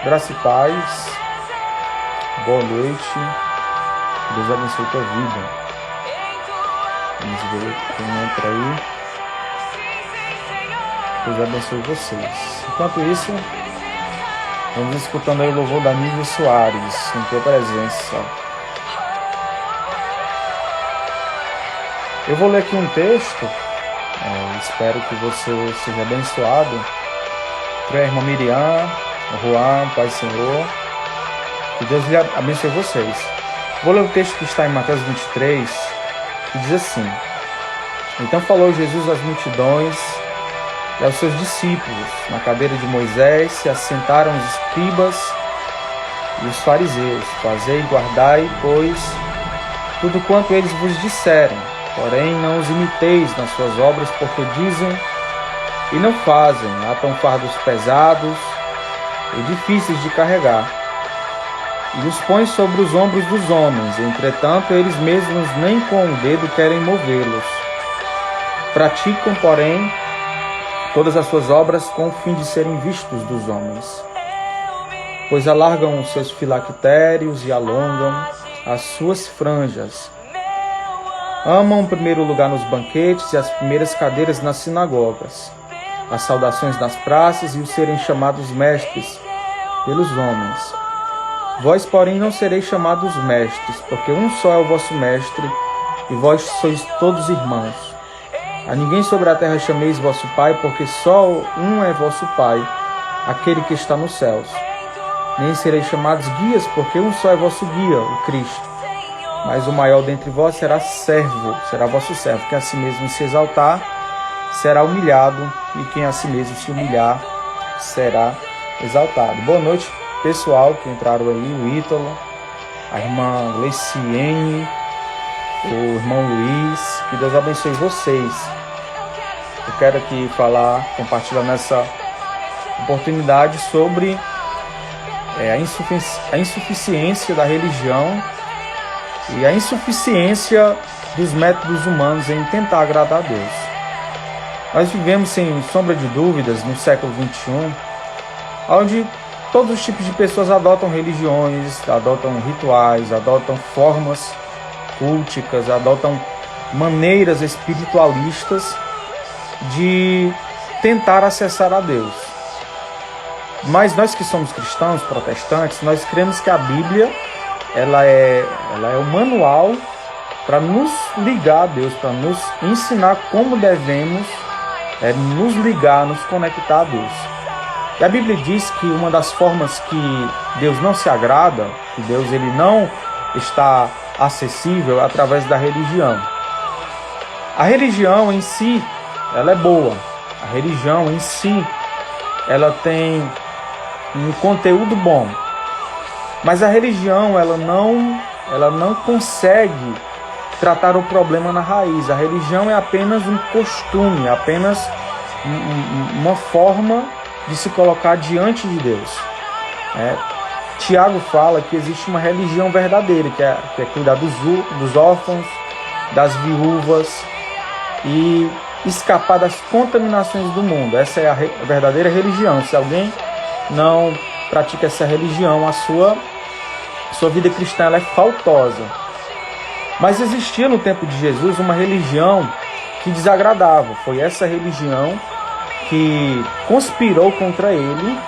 Graça e paz. Boa noite. Deus abençoe a tua vida. Vamos ver quem entra aí. Deus abençoe vocês. Enquanto isso, vamos escutando aí o louvor da Nívia Soares, em tua presença. Eu vou ler aqui um texto. Espero que você seja abençoado. Para a irmã Miriam, o Juan, Pai Senhor. Que Deus lhe abençoe vocês. Vou ler o texto que está em Mateus 23, que diz assim: Então falou Jesus às multidões e aos seus discípulos. Na cadeira de Moisés se assentaram os escribas e os fariseus. Fazei e guardai, pois, tudo quanto eles vos disserem. Porém, não os imiteis nas suas obras, porque dizem e não fazem. Atam fardos pesados e difíceis de carregar, e os põem sobre os ombros dos homens. Entretanto, eles mesmos nem com o dedo querem movê-los. Praticam, porém, todas as suas obras com o fim de serem vistos dos homens. Pois alargam os seus filactérios e alongam as suas franjas. Amam o primeiro lugar nos banquetes e as primeiras cadeiras nas sinagogas, as saudações nas praças e os serem chamados mestres pelos homens. Vós, porém, não sereis chamados mestres, porque um só é o vosso mestre, e vós sois todos irmãos. A ninguém sobre a terra chameis vosso Pai, porque só um é vosso Pai, aquele que está nos céus. Nem sereis chamados guias, porque um só é vosso guia, o Cristo. Mas o maior dentre vós será vosso servo. Quem a si mesmo se exaltar, será humilhado, e quem a si mesmo se humilhar, será exaltado. Boa noite, pessoal que entraram aí, o Ítalo, a irmã Leiciene, o irmão Luiz. Que Deus abençoe vocês. Eu quero aqui compartilhar nessa oportunidade sobre a insuficiência da religião e a insuficiência dos métodos humanos em tentar agradar a Deus. Nós vivemos, sem sombra de dúvidas, no século XXI, onde todos os tipos de pessoas adotam religiões, adotam rituais, adotam formas culticas, adotam maneiras espiritualistas de tentar acessar a Deus. Mas nós que somos cristãos, protestantes, nós cremos que a Bíblia ela é o manual para nos ligar a Deus, para nos ensinar como devemos nos ligar, nos conectar a Deus. E a Bíblia diz que uma das formas que Deus não se agrada, que Deus ele não está acessível, é através da religião. A religião em si, ela é boa. A religião em si, ela tem um conteúdo bom. Mas a religião, ela não consegue tratar o problema na raiz. A religião é apenas um costume, apenas uma forma de se colocar diante de Deus. Tiago fala que existe uma religião verdadeira, que é cuidar dos órfãos, das viúvas e escapar das contaminações do mundo. Essa é a verdadeira religião. Se alguém não pratica essa religião, a sua vida cristã ela é faltosa. Mas existia no tempo de Jesus uma religião que desagradava. Foi essa religião que conspirou contra ele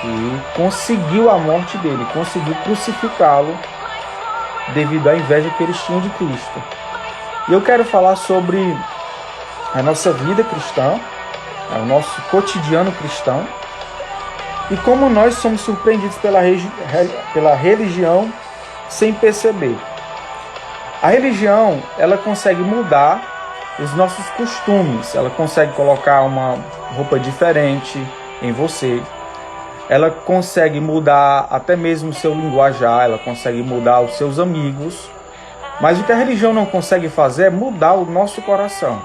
e conseguiu a morte dele, conseguiu crucificá-lo devido à inveja que eles tinham de Cristo. E eu quero falar sobre a nossa vida cristã, o nosso cotidiano cristão, e como nós somos surpreendidos pela religião sem perceber. A religião, ela consegue mudar os nossos costumes, ela consegue colocar uma roupa diferente em você, ela consegue mudar até mesmo o seu linguajar, ela consegue mudar os seus amigos, mas o que a religião não consegue fazer é mudar o nosso coração.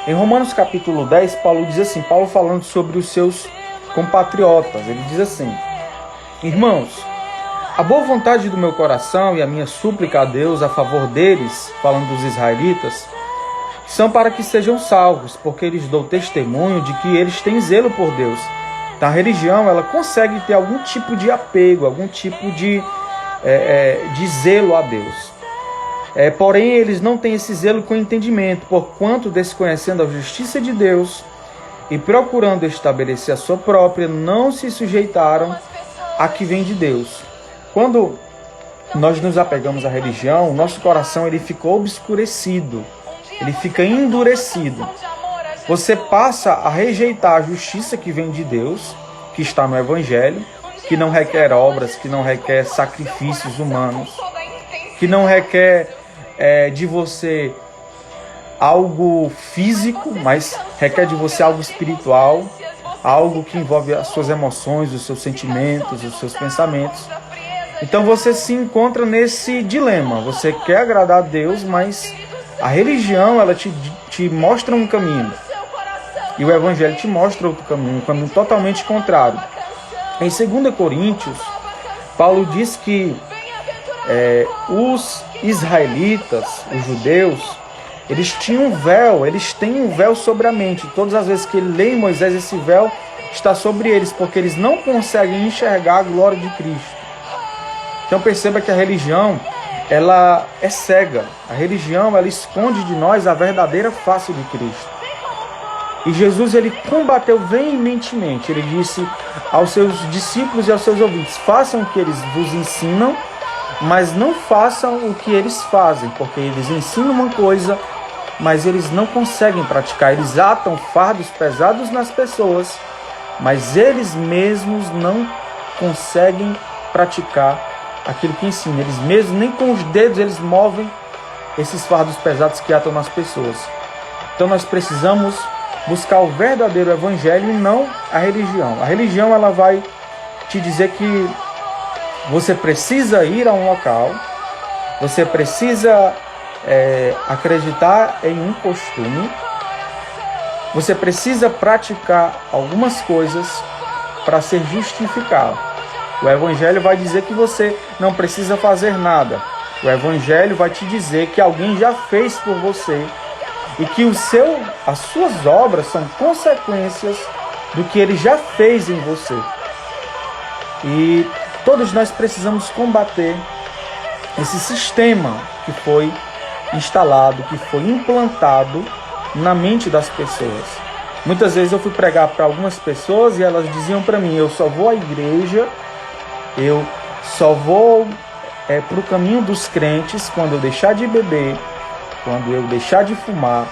Em Romanos capítulo 10, Paulo diz assim, Paulo falando sobre os seus compatriotas, ele diz assim: Irmãos, a boa vontade do meu coração e a minha súplica a Deus a favor deles, falando dos israelitas, são para que sejam salvos, porque lhes dou testemunho de que eles têm zelo por Deus, Então a religião, ela consegue ter algum tipo de apego, algum tipo de zelo a Deus. Porém, eles não têm esse zelo com entendimento, porquanto, desconhecendo a justiça de Deus e procurando estabelecer a sua própria, não se sujeitaram a que vem de Deus. Quando nós nos apegamos à religião, o nosso coração ele fica obscurecido, ele fica endurecido. Você passa a rejeitar a justiça que vem de Deus, que está no Evangelho, que não requer obras, que não requer sacrifícios humanos, que não requer de você algo físico, mas requer de você algo espiritual, algo que envolve as suas emoções, os seus sentimentos, os seus pensamentos. Então você se encontra nesse dilema. Você quer agradar a Deus, mas a religião ela te mostra um caminho. E o Evangelho te mostra outro caminho, um caminho totalmente contrário. Em 2 Coríntios, Paulo diz que os israelitas, os judeus, eles tinham um véu, eles têm um véu sobre a mente. Todas as vezes que ele lê em Moisés, esse véu está sobre eles, porque eles não conseguem enxergar a glória de Cristo. Então perceba que a religião, ela é cega. A religião, ela esconde de nós a verdadeira face de Cristo. E Jesus, ele combateu veementemente. Ele disse aos seus discípulos e aos seus ouvintes: façam o que eles vos ensinam, mas não façam o que eles fazem, porque eles ensinam uma coisa, mas eles não conseguem praticar. Eles atam fardos pesados nas pessoas, mas eles mesmos não conseguem praticar aquilo que ensinam. Eles mesmos, nem com os dedos, eles movem esses fardos pesados que atam nas pessoas. Então nós precisamos buscar o verdadeiro evangelho e não a religião. A religião, ela vai te dizer que você precisa ir a um local, você precisa acreditar em um costume, você precisa praticar algumas coisas para ser justificado. O Evangelho vai dizer que você não precisa fazer nada. O Evangelho vai te dizer que alguém já fez por você e que as suas obras são consequências do que ele já fez em você. E todos nós precisamos combater esse sistema que foi instalado, que foi implantado na mente das pessoas. Muitas vezes eu fui pregar para algumas pessoas e elas diziam para mim: eu só vou à igreja, eu só vou para o caminho dos crentes quando eu deixar de beber, quando eu deixar de fumar,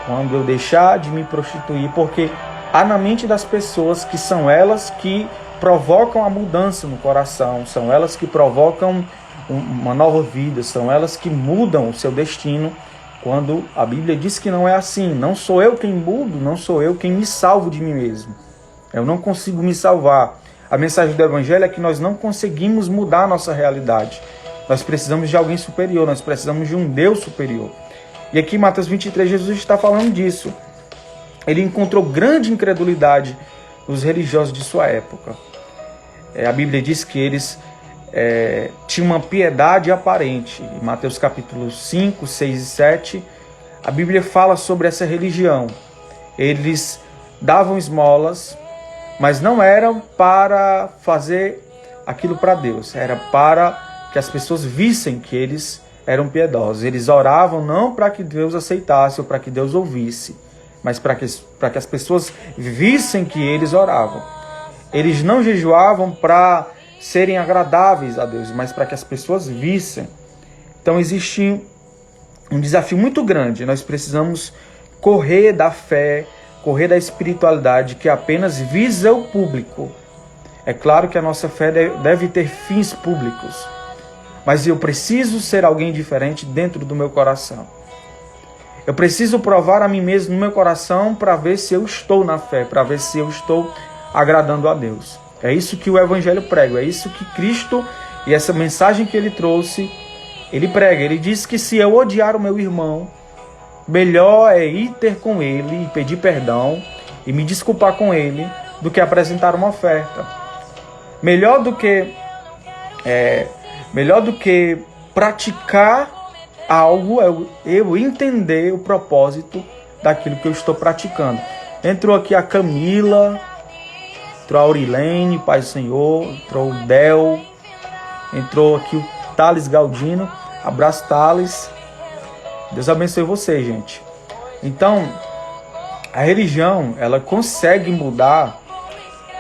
quando eu deixar de me prostituir, porque há na mente das pessoas que são elas que provocam a mudança no coração, são elas que provocam uma nova vida, são elas que mudam o seu destino, quando a Bíblia diz que não é assim. Não sou eu quem mudo, não sou eu quem me salvo de mim mesmo. Eu não consigo me salvar. A mensagem do Evangelho é que nós não conseguimos mudar a nossa realidade. Nós precisamos de alguém superior, nós precisamos de um Deus superior. E aqui em Mateus 23, Jesus está falando disso. Ele encontrou grande incredulidade nos religiosos de sua época. A Bíblia diz que eles tinham uma piedade aparente. Em Mateus capítulo 5, 6 e 7, a Bíblia fala sobre essa religião. Eles davam esmolas, mas não eram para fazer aquilo para Deus. Era para que as pessoas vissem que eles eram piedosos. Eles oravam não para que Deus aceitasse ou para que Deus ouvisse, mas para que as pessoas vissem que eles oravam. Eles não jejuavam para serem agradáveis a Deus, mas para que as pessoas vissem. Então existe um desafio muito grande. Nós precisamos correr da fé, correr da espiritualidade que apenas visa o público. É claro que a nossa fé deve ter fins públicos, mas eu preciso ser alguém diferente dentro do meu coração. Eu preciso provar a mim mesmo no meu coração para ver se eu estou na fé, para ver se eu estou agradando a Deus. É isso que o Evangelho prega, é isso que Cristo e essa mensagem que ele trouxe, ele prega. Ele diz que se eu odiar o meu irmão, melhor é ir ter com ele e pedir perdão e me desculpar com ele do que apresentar uma oferta. Melhor do que praticar algo, eu entender o propósito daquilo que eu estou praticando. Entrou aqui a Camila, entrou a Aurilene, Pai do Senhor, entrou o Del, entrou aqui o Thales Galdino. Abraço, Thales. Deus abençoe você, gente. Então, a religião, ela consegue mudar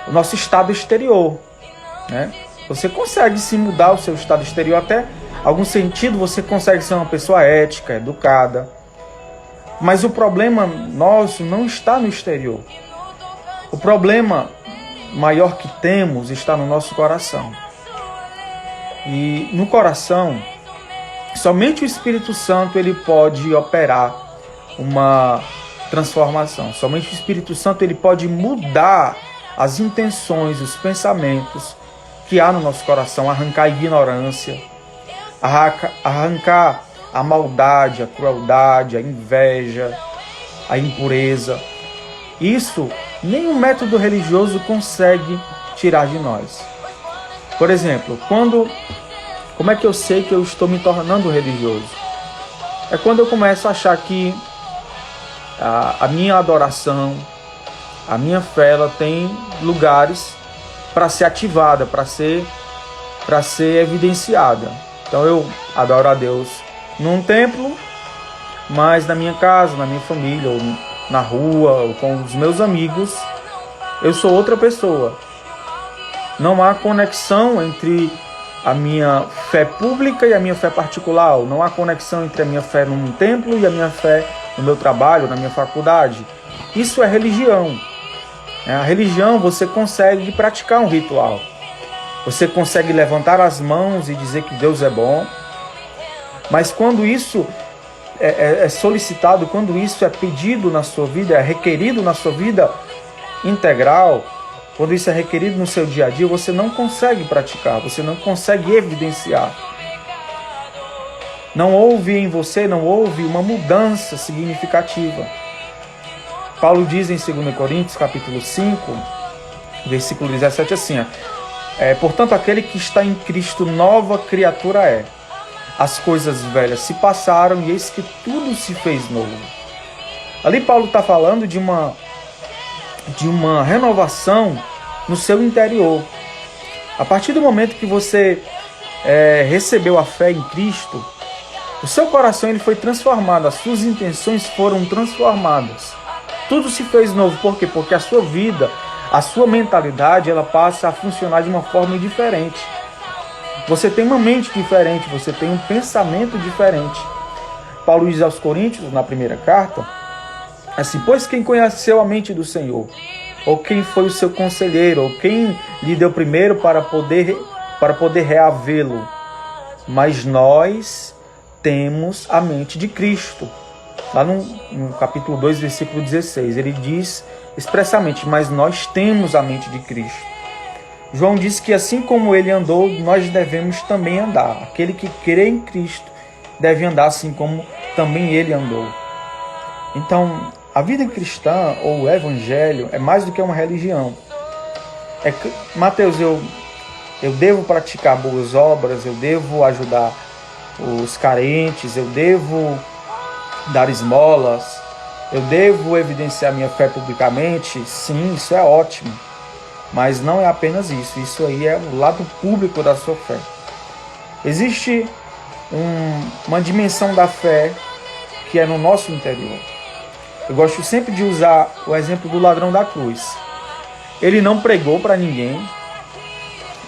o nosso estado exterior, né? Você consegue sim mudar o seu estado exterior, até algum sentido você consegue ser uma pessoa ética, educada. Mas o problema nosso não está no exterior. O problema maior que temos está no nosso coração. E no coração, somente o Espírito Santo ele pode operar uma transformação. Somente o Espírito Santo ele pode mudar as intenções, os pensamentos que há no nosso coração, arrancar a ignorância, arrancar a maldade, a crueldade, a inveja, a impureza. Isso nenhum método religioso consegue tirar de nós. Por exemplo, como é que eu sei que eu estou me tornando religioso? É quando eu começo a achar que a minha adoração, a minha fé, ela tem lugares para ser ativada, para ser evidenciada. Então eu adoro a Deus num templo, mas na minha casa, na minha família, ou na rua, ou com os meus amigos, eu sou outra pessoa. Não há conexão entre a minha fé pública e a minha fé particular. Não há conexão entre a minha fé num templo e a minha fé no meu trabalho, na minha faculdade. Isso é religião. A religião, você consegue praticar um ritual. Você consegue levantar as mãos e dizer que Deus é bom. Mas quando isso é solicitado, quando isso é pedido na sua vida, é requerido na sua vida integral, quando isso é requerido no seu dia a dia, você não consegue praticar, você não consegue evidenciar. Não houve em você, não houve uma mudança significativa. Paulo diz em 2 Coríntios, capítulo 5, versículo 17, assim, portanto, aquele que está em Cristo, nova criatura é. As coisas velhas se passaram e eis que tudo se fez novo. Ali Paulo está falando de uma renovação no seu interior. A partir do momento que você recebeu a fé em Cristo, o seu coração ele foi transformado, as suas intenções foram transformadas. Tudo se fez novo. Por quê? Porque a sua vida, a sua mentalidade, ela passa a funcionar de uma forma diferente. Você tem uma mente diferente, você tem um pensamento diferente. Paulo diz aos Coríntios, na primeira carta, assim, pois quem conheceu a mente do Senhor? Ou quem foi o seu conselheiro? Ou quem lhe deu primeiro para poder reavê-lo? Mas nós temos a mente de Cristo. Lá no capítulo 2, versículo 16, ele diz expressamente, mas nós temos a mente de Cristo. João diz que assim como ele andou, nós devemos também andar. Aquele que crê em Cristo deve andar assim como também ele andou. Então, a vida cristã ou o evangelho é mais do que uma religião. Mateus, eu devo praticar boas obras, eu devo ajudar os carentes, eu devo dar esmolas, eu devo evidenciar minha fé publicamente. Sim, isso é ótimo. Mas não é apenas isso. Isso aí é o lado público da sua fé. Existe uma dimensão da fé que é no nosso interior. Eu gosto sempre de usar o exemplo do ladrão da cruz. Ele não pregou para ninguém.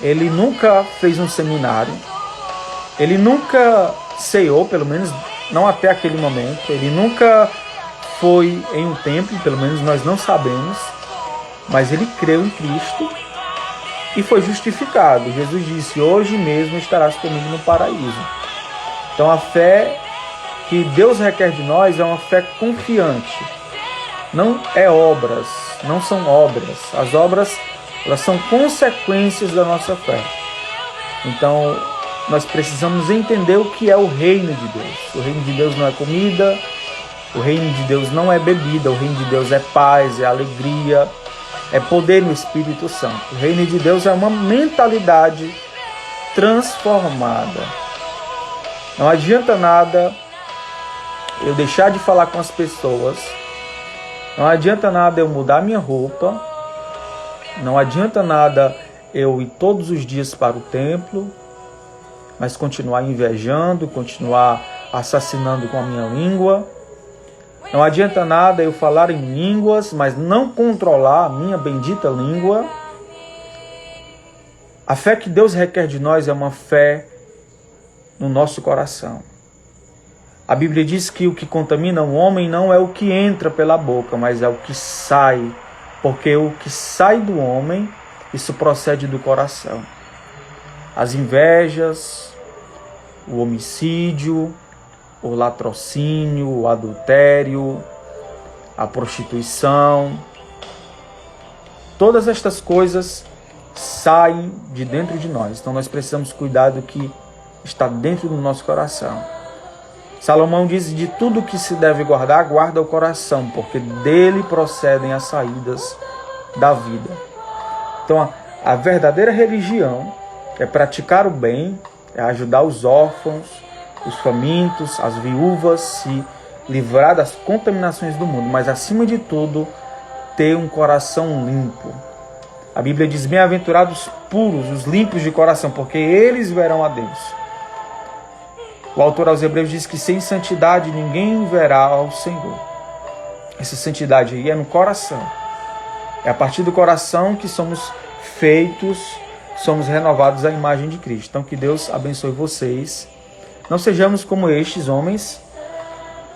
Ele nunca fez um seminário. Ele nunca ceou, pelo menos não até aquele momento. Ele nunca foi em um templo, pelo menos nós não sabemos. Mas ele creu em Cristo e foi justificado. Jesus disse, hoje mesmo estarás comigo no paraíso. Então a fé que Deus requer de nós é uma fé confiante. Não é obras, não são obras. As obras, elas são consequências da nossa fé. Então nós precisamos entender o que é o reino de Deus. O reino de Deus não é comida, o reino de Deus não é bebida, o reino de Deus é paz, é alegria, é poder no Espírito Santo. O reino de Deus é uma mentalidade transformada. Não adianta nada eu deixar de falar com as pessoas. Não adianta nada eu mudar minha roupa. Não adianta nada eu ir todos os dias para o templo, mas continuar invejando, continuar assassinando com a minha língua. Não adianta nada eu falar em línguas, mas não controlar a minha bendita língua. A fé que Deus requer de nós é uma fé no nosso coração. A Bíblia diz que o que contamina o homem não é o que entra pela boca, mas é o que sai. Porque o que sai do homem, isso procede do coração. As invejas, o homicídio, o latrocínio, o adultério, a prostituição. Todas estas coisas saem de dentro de nós. Então nós precisamos cuidar do que está dentro do nosso coração. Salomão diz: de tudo que se deve guardar, guarda o coração, porque dele procedem as saídas da vida. Então a verdadeira religião é praticar o bem, é ajudar os órfãos, os famintos, as viúvas, se livrar das contaminações do mundo, mas acima de tudo, ter um coração limpo. A Bíblia diz: bem-aventurados puros, os limpos de coração, porque eles verão a Deus. O autor aos Hebreus diz que sem santidade ninguém verá ao Senhor. Essa santidade aí é no coração. É a partir do coração que somos feitos, somos renovados à imagem de Cristo. Então que Deus abençoe vocês. Não sejamos como estes homens,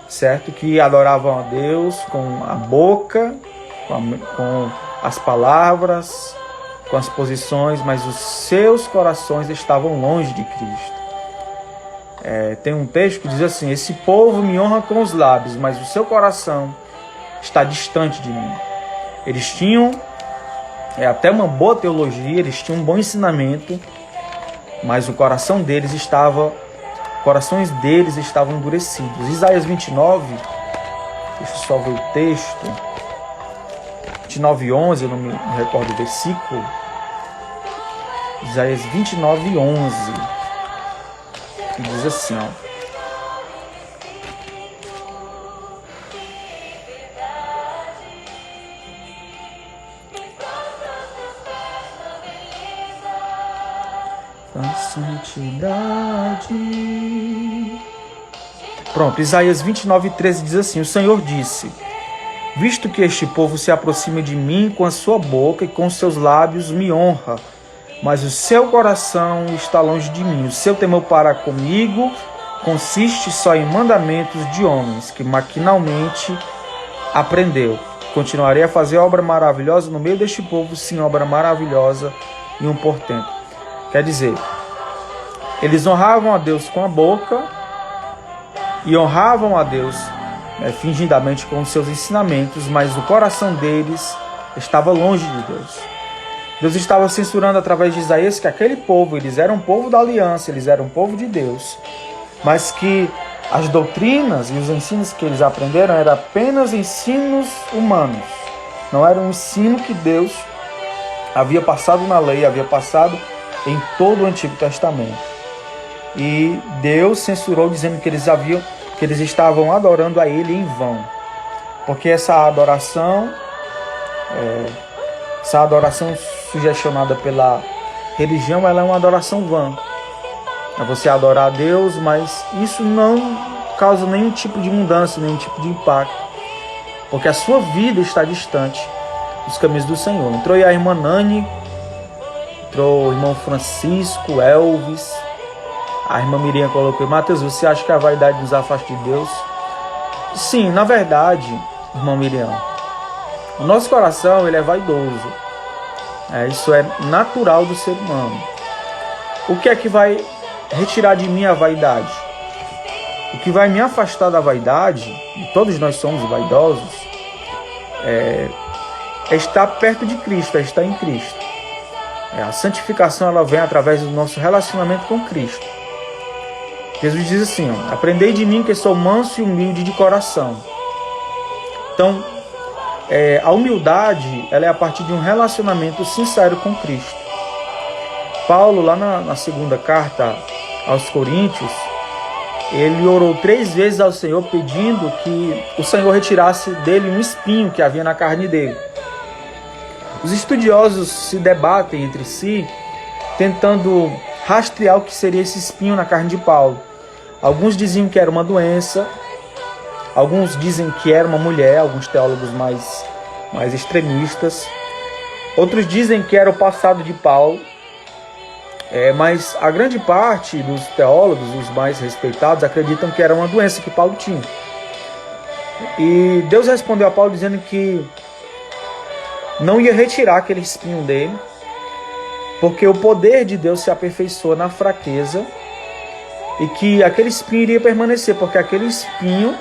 certo? Que adoravam a Deus com a boca, com as palavras, com as posições, mas os seus corações estavam longe de Cristo. Tem um texto que diz assim: esse povo me honra com os lábios, mas o seu coração está distante de mim. Eles tinham até uma boa teologia, eles tinham um bom ensinamento, mas corações deles estavam endurecidos. Isaías 29, deixa eu só ver o texto, 29:11, eu não me recordo o versículo. Isaías 29:11. E diz assim, ó: a santidade. Pronto, Isaías 29:13 diz assim: o Senhor disse: visto que este povo se aproxima de mim com a sua boca e com seus lábios me honra, mas o seu coração está longe de mim. O seu temor para comigo consiste só em mandamentos de homens, que maquinalmente aprendeu. Continuarei a fazer obra maravilhosa no meio deste povo, sim, obra maravilhosa e um portento. Quer dizer, eles honravam a Deus com a boca e honravam a Deus fingidamente com os seus ensinamentos, mas o coração deles estava longe de Deus. Deus estava censurando através de Isaías que aquele povo, eles eram um povo da aliança, eles eram um povo de Deus, mas que as doutrinas e os ensinos que eles aprenderam eram apenas ensinos humanos. Não era um ensino que Deus havia passado na lei, havia passado em todo o Antigo Testamento. E Deus censurou dizendo que eles estavam adorando a Ele em vão. Porque essa adoração sugestionada pela religião, ela é uma adoração vã. É você adorar a Deus, mas isso não causa nenhum tipo de mudança, nenhum tipo de impacto. Porque a sua vida está distante dos caminhos do Senhor. Entrou aí a irmã Nani, entrou o irmão Francisco, Elvis, a irmã Miriam colocou: Mateus, você acha que a vaidade nos afasta de Deus? Sim, na verdade, irmã Miriam, o nosso coração ele é vaidoso. Isso é natural do ser humano. O que é que vai retirar de mim a vaidade? O que vai me afastar da vaidade, e todos nós somos vaidosos, é estar perto de Cristo, é estar em Cristo. A santificação ela vem através do nosso relacionamento com Cristo. Jesus diz assim: aprendei de mim que sou manso e humilde de coração. Então, a humildade ela é a partir de um relacionamento sincero com Cristo. Paulo, lá na segunda carta aos Coríntios, ele orou 3 vezes ao Senhor pedindo que o Senhor retirasse dele um espinho que havia na carne dele. Os estudiosos se debatem entre si, tentando rastrear o que seria esse espinho na carne de Paulo. Alguns diziam que era uma doença, alguns dizem que era uma mulher, alguns teólogos mais extremistas. Outros dizem que era o passado de Paulo, mas a grande parte dos teólogos, os mais respeitados, acreditam que era uma doença que Paulo tinha. E Deus respondeu a Paulo dizendo que não ia retirar aquele espinho dele, porque o poder de Deus se aperfeiçoa na fraqueza, e que aquele espinho iria permanecer, porque aquele espinho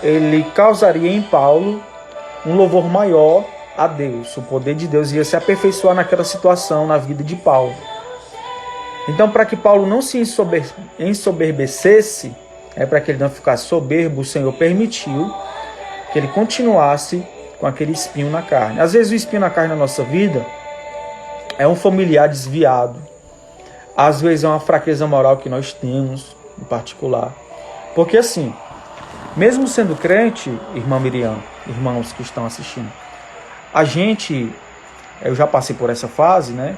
ele causaria em Paulo um louvor maior a Deus. O poder de Deus ia se aperfeiçoar naquela situação, na vida de Paulo. Então, para que Paulo não se ensoberbecesse, para que ele não ficasse soberbo, o Senhor permitiu que ele continuasse com aquele espinho na carne. Às vezes o espinho na carne na nossa vida é um familiar desviado. Às vezes é uma fraqueza moral que nós temos, em particular. Porque assim, mesmo sendo crente, irmã Miriam, irmãos que estão assistindo, a gente, eu já passei por essa fase, né?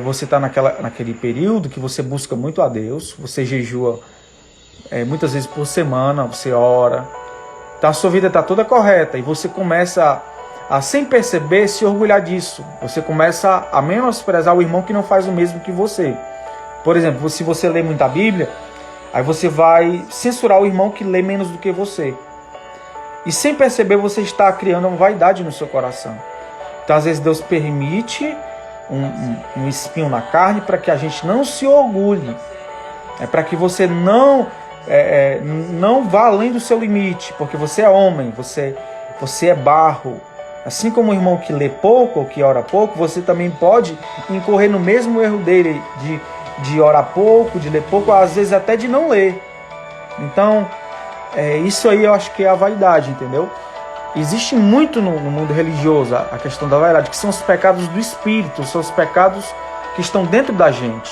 Você está naquele período que você busca muito a Deus, você jejua muitas vezes por semana, você ora, então a sua vida está toda correta e você começa a, sem perceber, se orgulhar disso. Você começa a menosprezar o irmão que não faz o mesmo que você. Por exemplo, se você lê muito a Bíblia, aí você vai censurar o irmão que lê menos do que você. E sem perceber, você está criando uma vaidade no seu coração. Então, às vezes, Deus permite um espinho na carne para que a gente não se orgulhe. Para que você não vá além do seu limite, porque você é homem, você é barro. Assim como o irmão que lê pouco ou que ora pouco, você também pode incorrer no mesmo erro dele de orar pouco, de ler pouco, às vezes até de não ler. Então, isso aí eu acho que é a vaidade, entendeu? Existe muito no mundo religioso a questão da vaidade, que são os pecados do espírito, são os pecados que estão dentro da gente.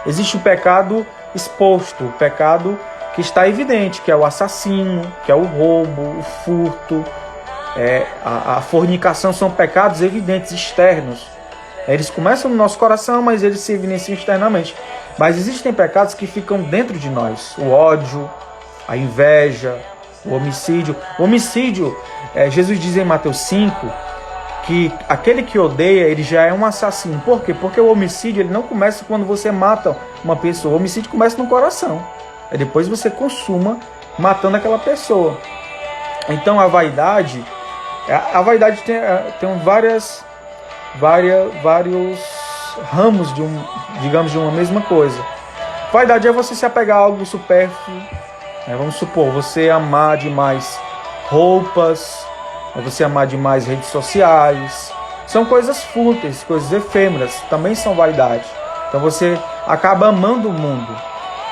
Existe o pecado exposto, o pecado que está evidente, que é o assassino, que é o roubo, o furto, a fornicação, são pecados evidentes, externos. Eles começam no nosso coração, mas eles se evidenciam externamente. Mas existem pecados que ficam dentro de nós. O ódio, a inveja, o homicídio. O homicídio, Jesus diz em Mateus 5, que aquele que odeia, ele já é um assassino. Por quê? Porque o homicídio ele não começa quando você mata uma pessoa. O homicídio começa no coração. Depois você consuma matando aquela pessoa. Então a vaidade tem vários ramos de uma mesma coisa. Vaidade é você se apegar a algo supérfluo. Vamos supor, você amar demais roupas, você amar demais redes sociais. São coisas fúteis, coisas efêmeras, também são vaidade. Então você acaba amando o mundo.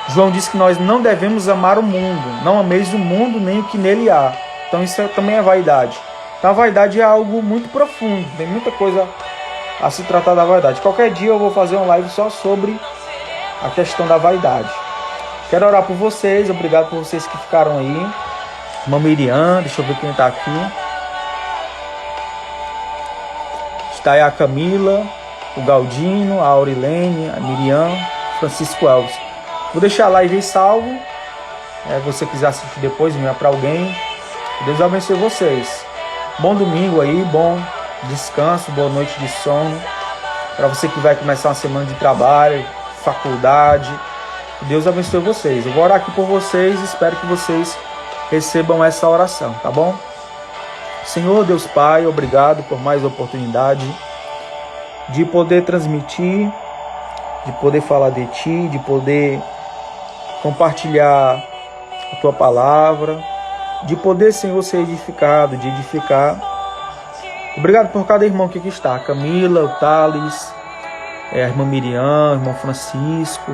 João diz que nós não devemos amar o mundo. Não ameis o mundo nem o que nele há. Então isso também é vaidade. Então a vaidade é algo muito profundo. Tem muita coisa a se tratar da vaidade. Qualquer dia eu vou fazer uma live só sobre a questão da vaidade. Quero orar por vocês. Obrigado por vocês que ficaram aí. Irmã Miriam, deixa eu ver quem está aqui. Está aí a Camila, o Galdino, a Aurilene, a Miriam, Francisco Elvis. Vou deixar a live aí salvo. Se você quiser assistir depois, enviar para alguém. Deus abençoe vocês. Bom domingo aí, bom descanso, boa noite de sono. Para você que vai começar uma semana de trabalho, faculdade. Deus abençoe vocês. Eu vou orar aqui por vocês. Espero que vocês recebam essa oração, tá bom? Senhor Deus Pai, obrigado por mais oportunidade de poder transmitir, de poder falar de Ti, de poder compartilhar a Tua palavra, de poder, Senhor, ser edificado, de edificar. Obrigado por cada irmão que aqui está, a Camila, o Thales, a irmã Miriam, o irmão Francisco,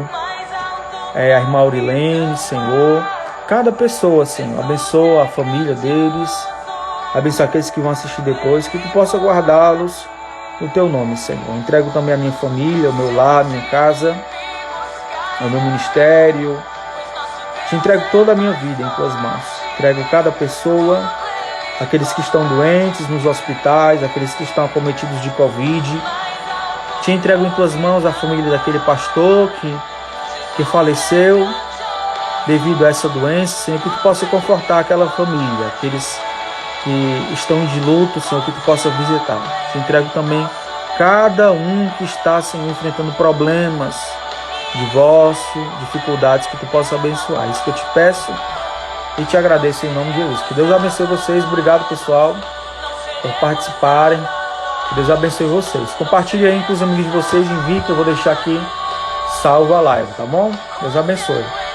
a irmã Aurilene, Senhor. Cada pessoa, Senhor, abençoa a família deles, abençoa aqueles que vão assistir depois, que Tu possa guardá-los no Teu nome, Senhor. Entrego também a minha família, o meu lar, a minha casa, o meu ministério. Te entrego toda a minha vida em Tuas mãos. Entrego cada pessoa aqueles que estão doentes nos hospitais, aqueles que estão acometidos de Covid. Te entrego em tuas mãos a família daquele pastor que faleceu devido a essa doença, Senhor, que tu possa confortar aquela família, aqueles que estão de luto, Senhor, que tu possa visitar. Te entrego também cada um que está, Senhor, enfrentando problemas, divórcio, dificuldades, que tu possa abençoar. Isso que eu te peço e te agradeço em nome de Jesus. Que Deus abençoe vocês. Obrigado, pessoal, por participarem. Que Deus abençoe vocês. Compartilhe aí com os amigos de vocês, envie, que eu vou deixar aqui salvo a live, tá bom? Deus abençoe.